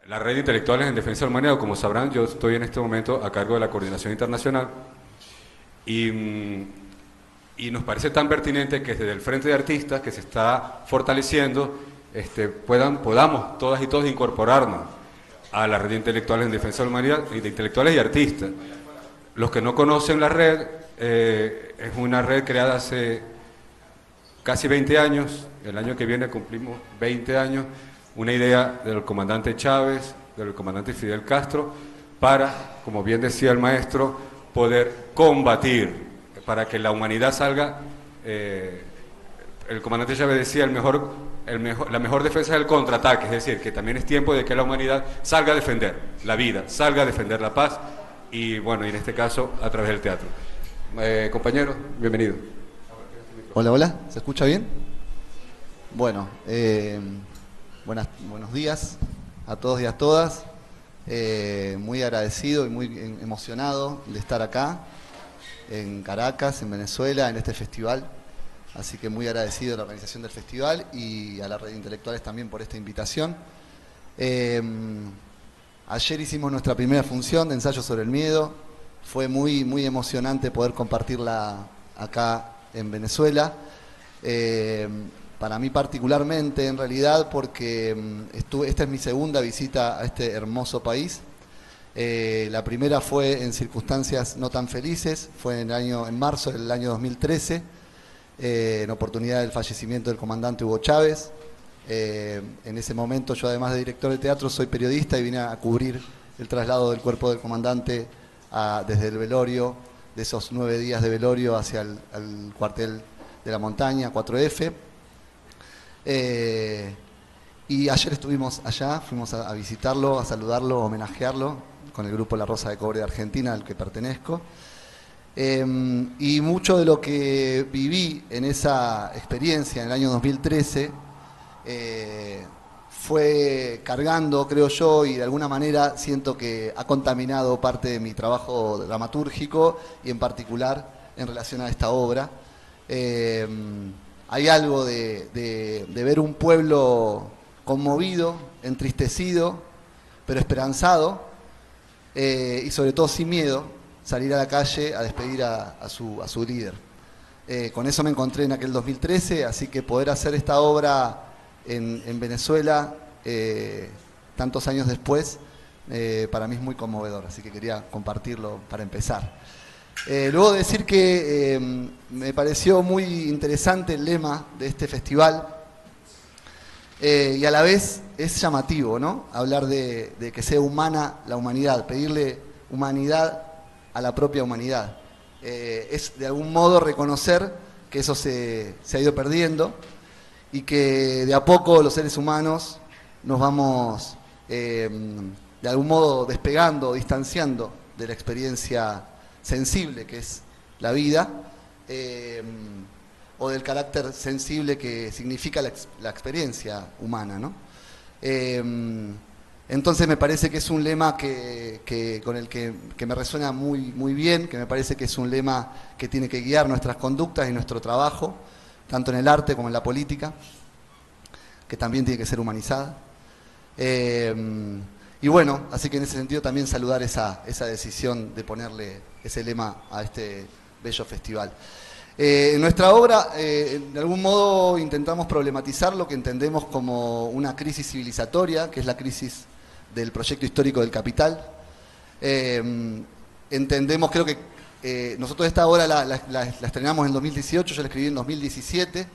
La red de intelectuales en defensa de la humanidad, como sabrán, yo estoy en este momento a cargo de la coordinación internacional y nos parece tan pertinente que desde el Frente de Artistas, que se está fortaleciendo, podamos todas y todos incorporarnos a la red de intelectuales en defensa de la humanidad, de intelectuales y artistas. Los que no conocen la red, es una red creada hace casi 20 años, el año que viene cumplimos 20 años, una idea del comandante Chávez, del comandante Fidel Castro, para, como bien decía el maestro, poder combatir, para que la humanidad salga, el comandante Chávez decía, la mejor defensa es el contraataque, es decir, que también es tiempo de que la humanidad salga a defender la vida, salga a defender la paz, y bueno, y en este caso, a través del teatro. Compañero, bienvenido. Hola, hola, ¿se escucha bien? Bueno, buenos días a todos y a todas. Muy agradecido y muy emocionado de estar acá, en Caracas, en Venezuela, en este festival. Así que muy agradecido a la organización del festival y a la red de intelectuales también por esta invitación. Ayer hicimos nuestra primera función de ensayo sobre el miedo. Fue muy emocionante poder compartirla acá en Venezuela. Para mí particularmente, en realidad, porque esta es mi segunda visita a este hermoso país. La primera fue en circunstancias no tan felices, fue en marzo del año 2013, en oportunidad del fallecimiento del comandante Hugo Chávez. En ese momento yo, además de director de teatro, soy periodista y vine a cubrir el traslado del cuerpo del comandante desde el velorio, de esos 9 días de velorio hacia el cuartel de la montaña, 4F. Y ayer estuvimos allá, fuimos a visitarlo, a saludarlo, a homenajearlo, con el grupo La Rosa de Cobre de Argentina, al que pertenezco. Y mucho de lo que viví en esa experiencia en el año 2013 fue cargando, creo yo, y de alguna manera siento que ha contaminado parte de mi trabajo dramatúrgico y en particular en relación a esta obra. Hay algo de ver un pueblo conmovido, entristecido, pero esperanzado, y sobre todo sin miedo, salir a la calle a despedir a su líder. Con eso me encontré en aquel 2013, así que poder hacer esta obra en Venezuela, tantos años después, para mí es muy conmovedor, así que quería compartirlo para empezar. Luego de decir que me pareció muy interesante el lema de este festival, y a la vez es llamativo, ¿no? Hablar de que sea humana la humanidad, pedirle humanidad a la propia humanidad. Es de algún modo reconocer que eso se ha ido perdiendo y que de a poco los seres humanos nos vamos de algún modo despegando, distanciando de la experiencia sensible que es la vida, o del carácter sensible que significa la experiencia humana, ¿no? Entonces me parece que es un lema con el que me resuena muy bien, que me parece que es un lema que tiene que guiar nuestras conductas y nuestro trabajo, tanto en el arte como en la política, que también tiene que ser humanizada. Y bueno, así que en ese sentido también saludar esa decisión de ponerle ese lema a este bello festival. En nuestra obra, de algún modo, intentamos problematizar lo que entendemos como una crisis civilizatoria, que es la crisis del proyecto histórico del capital. Entendemos, creo que nosotros esta obra la estrenamos en 2018, yo la escribí en 2017,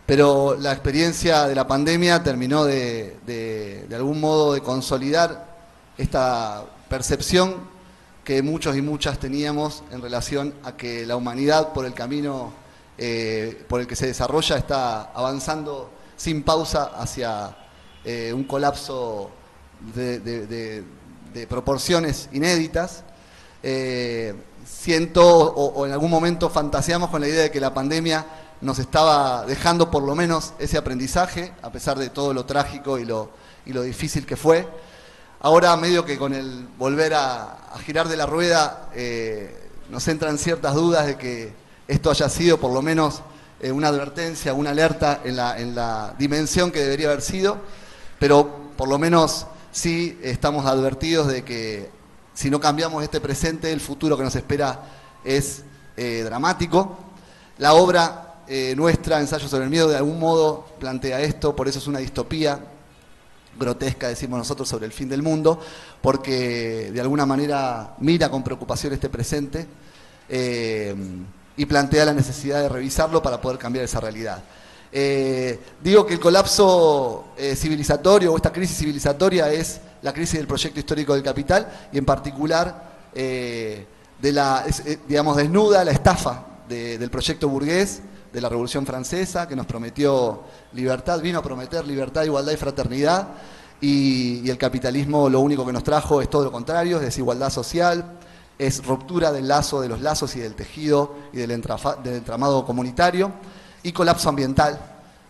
pero la experiencia de la pandemia terminó de algún modo de consolidar esta percepción que muchos y muchas teníamos en relación a que la humanidad, por el camino por el que se desarrolla, está avanzando sin pausa hacia un colapso de proporciones inéditas. Siento o en algún momento fantaseamos con la idea de que la pandemia nos estaba dejando por lo menos ese aprendizaje, a pesar de todo lo trágico y lo difícil que fue. Ahora, medio que con el volver a girar de la rueda, nos entran ciertas dudas de que esto haya sido por lo menos una advertencia, una alerta en la dimensión que debería haber sido, pero por lo menos sí estamos advertidos de que si no cambiamos este presente, el futuro que nos espera es dramático. La obra nuestra, Ensayo sobre el miedo, de algún modo plantea esto, por eso es una distopía grotesca, decimos nosotros, sobre el fin del mundo, porque de alguna manera mira con preocupación este presente y plantea la necesidad de revisarlo para poder cambiar esa realidad. Digo que el colapso civilizatorio o esta crisis civilizatoria es la crisis del proyecto histórico del capital y en particular digamos, desnuda la estafa del proyecto burgués de la Revolución Francesa, que nos prometió libertad, vino a prometer libertad, igualdad y fraternidad, y el capitalismo lo único que nos trajo es todo lo contrario, es desigualdad social, es ruptura del lazo, de los lazos y del tejido y del entramado comunitario, y colapso ambiental.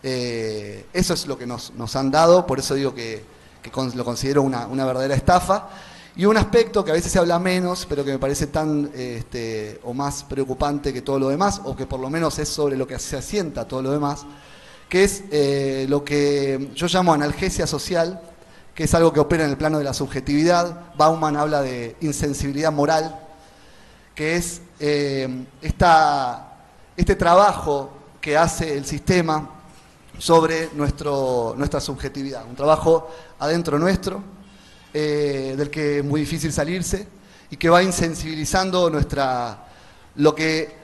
Eso es lo que nos han dado, por eso digo que lo considero una verdadera estafa. Y un aspecto que a veces se habla menos, pero que me parece tan o más preocupante que todo lo demás, o que por lo menos es sobre lo que se asienta todo lo demás, que es lo que yo llamo analgesia social, que es algo que opera en el plano de la subjetividad. Bauman habla de insensibilidad moral, que es este trabajo que hace el sistema sobre nuestra subjetividad, un trabajo adentro nuestro, del que es muy difícil salirse y que va insensibilizando lo que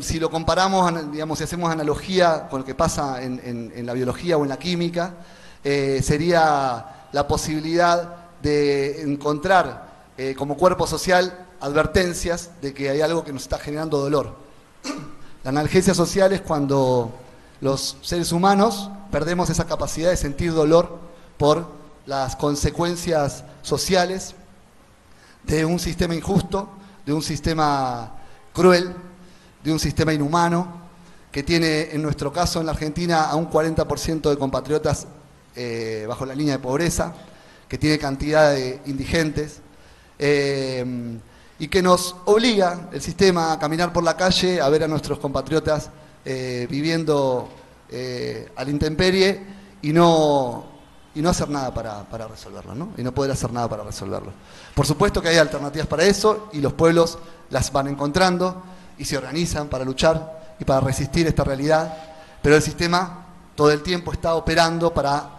si lo comparamos, digamos, si hacemos analogía con lo que pasa en la biología o en la química, sería la posibilidad de encontrar como cuerpo social advertencias de que hay algo que nos está generando dolor. La analgesia social es cuando los seres humanos perdemos esa capacidad de sentir dolor por las consecuencias sociales de un sistema injusto, de un sistema cruel, de un sistema inhumano, que tiene, en nuestro caso en la Argentina, a un 40% de compatriotas bajo la línea de pobreza, que tiene cantidad de indigentes, y que nos obliga el sistema a caminar por la calle, a ver a nuestros compatriotas viviendo a la intemperie y no hacer nada para resolverlo, ¿no? Y no poder hacer nada para resolverlo. Por supuesto que hay alternativas para eso y los pueblos las van encontrando y se organizan para luchar y para resistir esta realidad, pero el sistema todo el tiempo está operando para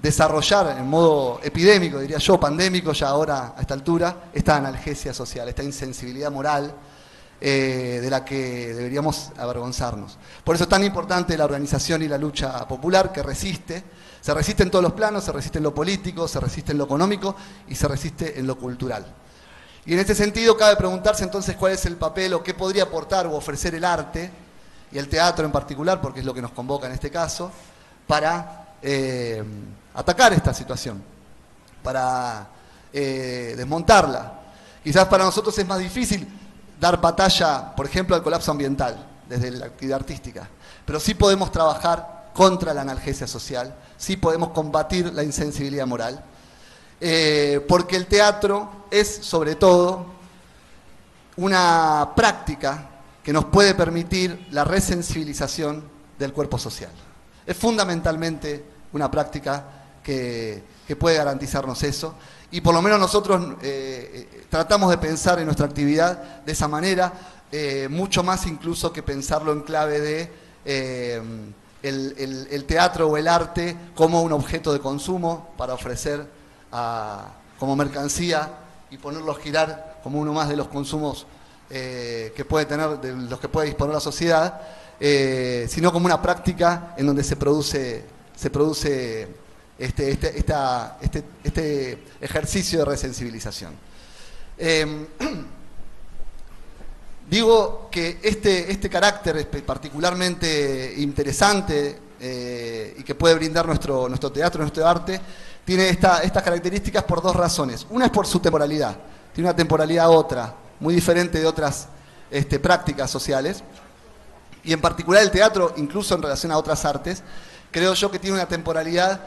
desarrollar en modo epidémico, diría yo, pandémico ya ahora a esta altura, esta analgesia social, esta insensibilidad moral de la que deberíamos avergonzarnos. Por eso es tan importante la organización y la lucha popular que resiste. Se resiste en todos los planos, se resiste en lo político, se resiste en lo económico y se resiste en lo cultural. Y en este sentido cabe preguntarse entonces cuál es el papel o qué podría aportar o ofrecer el arte, y el teatro en particular, porque es lo que nos convoca en este caso, para atacar esta situación, para desmontarla. Quizás para nosotros es más difícil dar batalla, por ejemplo, al colapso ambiental desde la actividad artística, pero sí podemos trabajar contra la analgesia social, sí podemos combatir la insensibilidad moral, porque el teatro es, sobre todo, una práctica que nos puede permitir la resensibilización del cuerpo social. Es fundamentalmente una práctica que puede garantizarnos eso, y por lo menos nosotros tratamos de pensar en nuestra actividad de esa manera, mucho más incluso que pensarlo en clave de el teatro o el arte como un objeto de consumo para ofrecer como mercancía y ponerlo a girar como uno más de los consumos que puede tener, de los que puede disponer la sociedad, sino como una práctica en donde se produce este ejercicio de resensibilización. Digo que este carácter particularmente interesante y que puede brindar nuestro teatro, nuestro arte, tiene estas características por dos razones. Una es por su temporalidad. Tiene una temporalidad muy diferente de otras prácticas sociales. Y en particular el teatro, incluso en relación a otras artes, creo yo que tiene una temporalidad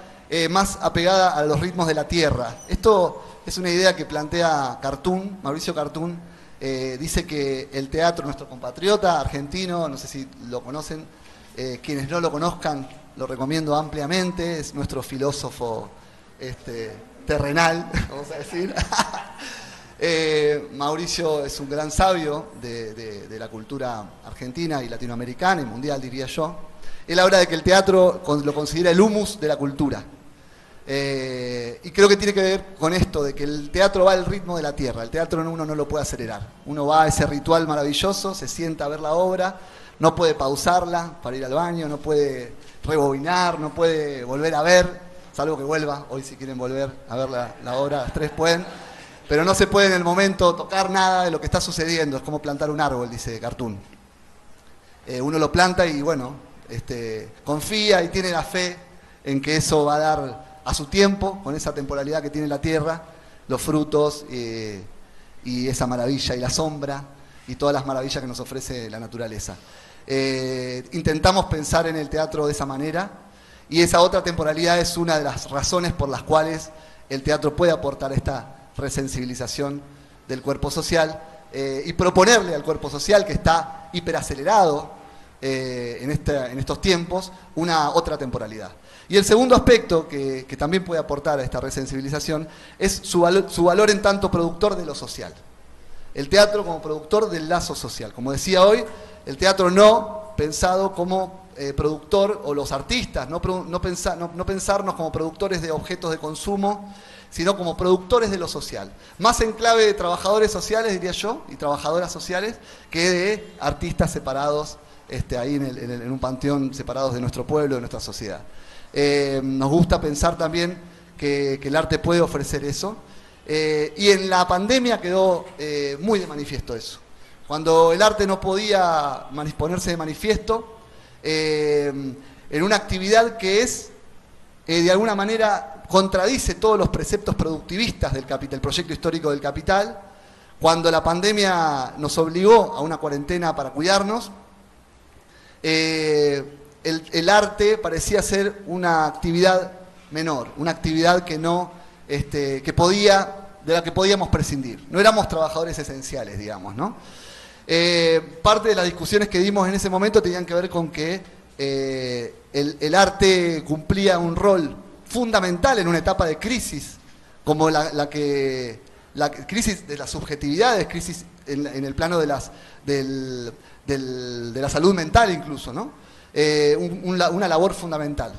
más apegada a los ritmos de la tierra. Esto es una idea que plantea Cartoon, Mauricio Cartoon. Dice que el teatro, nuestro compatriota argentino, no sé si lo conocen, quienes no lo conozcan, lo recomiendo ampliamente, es nuestro filósofo terrenal, vamos a decir. Mauricio es un gran sabio de la cultura argentina y latinoamericana y mundial, diría yo. Él habla de que el teatro lo considera el humus de la cultura. Y creo que tiene que ver con esto, de que el teatro va al ritmo de la tierra. El teatro uno no lo puede acelerar. Uno va a ese ritual maravilloso, se sienta a ver la obra, no puede pausarla para ir al baño, no puede rebobinar, no puede volver a ver, salvo que vuelva. Hoy si quieren volver a ver la obra, las 3 pueden. Pero no se puede en el momento tocar nada de lo que está sucediendo. Es como plantar un árbol, dice Cartoon. Uno lo planta y bueno, confía y tiene la fe en que eso va a dar a su tiempo, con esa temporalidad que tiene la tierra, los frutos y esa maravilla y la sombra y todas las maravillas que nos ofrece la naturaleza. Intentamos pensar en el teatro de esa manera y esa otra temporalidad es una de las razones por las cuales el teatro puede aportar esta resensibilización del cuerpo social y proponerle al cuerpo social, que está hiperacelerado en estos tiempos, una otra temporalidad. Y el segundo aspecto que también puede aportar a esta resensibilización es su valor en tanto productor de lo social. El teatro como productor del lazo social. Como decía hoy, el teatro no pensado como productor, o los artistas, no pensarnos como productores de objetos de consumo, sino como productores de lo social. Más en clave de trabajadores sociales, diría yo, y trabajadoras sociales, que de artistas separados, ahí en un panteón, separados de nuestro pueblo, de nuestra sociedad. Nos gusta pensar también que el arte puede ofrecer eso. Y en la pandemia quedó muy de manifiesto eso. Cuando el arte no podía ponerse de manifiesto, en una actividad que es, de alguna manera, contradice todos los preceptos productivistas del proyecto histórico del capital, cuando la pandemia nos obligó a una cuarentena para cuidarnos, el arte parecía ser una actividad menor, una actividad que no, de la que podíamos prescindir. No éramos trabajadores esenciales, digamos, ¿no? Parte de las discusiones que dimos en ese momento tenían que ver con que el arte cumplía un rol fundamental en una etapa de crisis, como la crisis de las subjetividades, crisis en el plano de la salud mental incluso, ¿no? Una labor fundamental.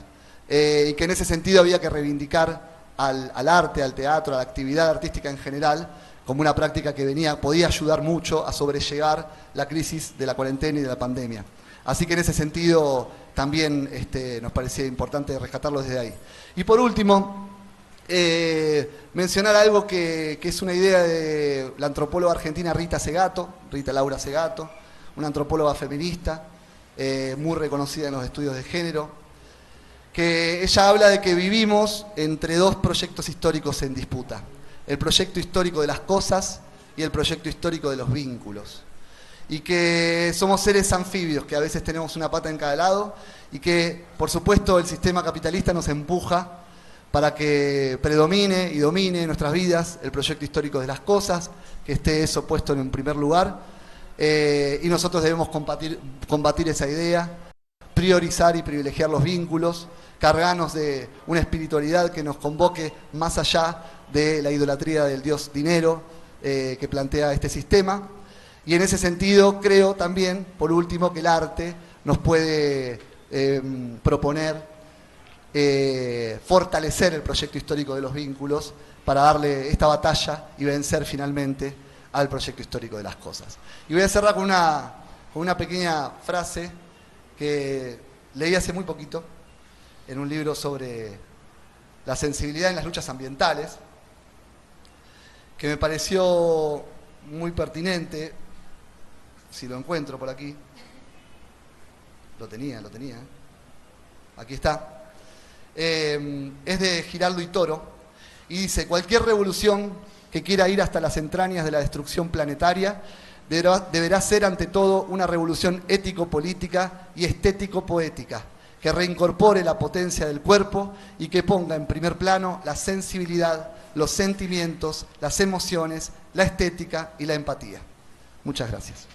Y que en ese sentido había que reivindicar al arte, al teatro, a la actividad artística en general, como una práctica que podía ayudar mucho a sobrellevar la crisis de la cuarentena y de la pandemia. Así que en ese sentido también nos parecía importante rescatarlo desde ahí. Y por último, mencionar algo que es una idea de la antropóloga argentina Rita Laura Segato, una antropóloga feminista, muy reconocida en los estudios de género, que ella habla de que vivimos entre dos proyectos históricos en disputa: el proyecto histórico de las cosas y el proyecto histórico de los vínculos. Y que somos seres anfibios, que a veces tenemos una pata en cada lado, y que, por supuesto, el sistema capitalista nos empuja para que predomine y domine en nuestras vidas el proyecto histórico de las cosas, que esté eso puesto en un primer lugar, y nosotros debemos combatir esa idea, priorizar y privilegiar los vínculos, cargarnos de una espiritualidad que nos convoque más allá de la idolatría del dios dinero que plantea este sistema. Y en ese sentido creo también, por último, que el arte nos puede proponer fortalecer el proyecto histórico de los vínculos para darle esta batalla y vencer finalmente al proyecto histórico de las cosas. Y voy a cerrar con una pequeña frase que leí hace muy poquito en un libro sobre la sensibilidad en las luchas ambientales, que me pareció muy pertinente. Si lo encuentro por aquí, lo tenía, aquí está, es de Giraldo y Toro, y dice: cualquier revolución que quiera ir hasta las entrañas de la destrucción planetaria deberá ser ante todo una revolución ético-política y estético-poética, que reincorpore la potencia del cuerpo y que ponga en primer plano la sensibilidad, los sentimientos, las emociones, la estética y la empatía. Muchas gracias.